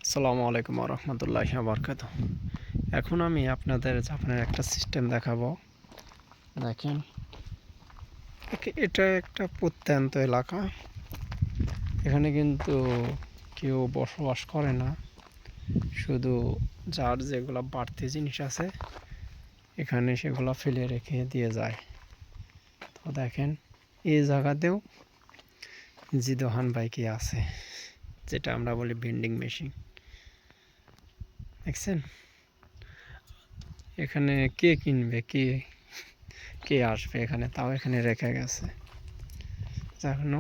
আসসালামু আলাইকুম রহমতুল্লাহি বারকাতুহু। এখন আমি আপনাদের জাপানের একটা সিস্টেম দেখাবো। দেখেন, এটা একটা প্রত্যন্ত এলাকা। এখানে কিন্তু কেউ বসবাস করে না, শুধু যার যেগুলো বাড়তি জিনিস আছে এখানে সেগুলো ফেলে রেখে দিয়ে যায়। তো দেখেন, এই জায়গাতেও জিদোহান বাইকই আছে, যেটা আমরা বলি ভেন্ডিং মেশিন। দেখছেন, এখানে কে কিনবে, কে কে আসবে এখানে, তাও এখানে রেখে গেছে। যেন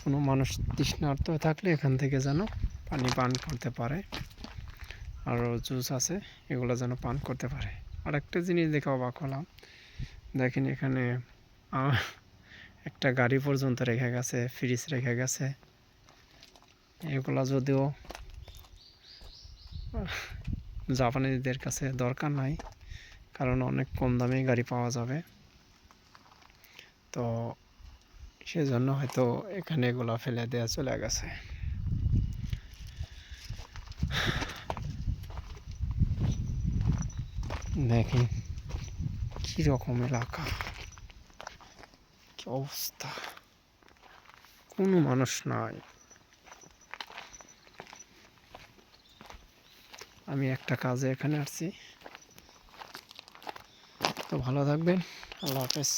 কোনো মানুষ তৃষ্ণার্ত থাকলে এখান থেকে যেন পানি পান করতে পারে, আরও জুস আছে এগুলো যেন পান করতে পারে। আর একটা জিনিস দেখে অবাক হলাম, দেখেন এখানে একটা গাড়ি পর্যন্ত রেখে গেছে, ফ্রিজ রেখে গেছে। এগুলো যদিও জাপানিদের কাছে দরকার নাই, কারণ অনেক কম দামে গাড়ি পাওয়া যাবে। তো সেজন্য হয়তো এখানে এগুলো ফেলে দেওয়া চলে গেছে। দেখেন কীরকম এলাকা, কি অবস্থা, কোনো মানুষ নাই। আমি একটা কাজে এখানে আসছি। তো ভালো থাকবেন, আল্লাহ হাফেজ।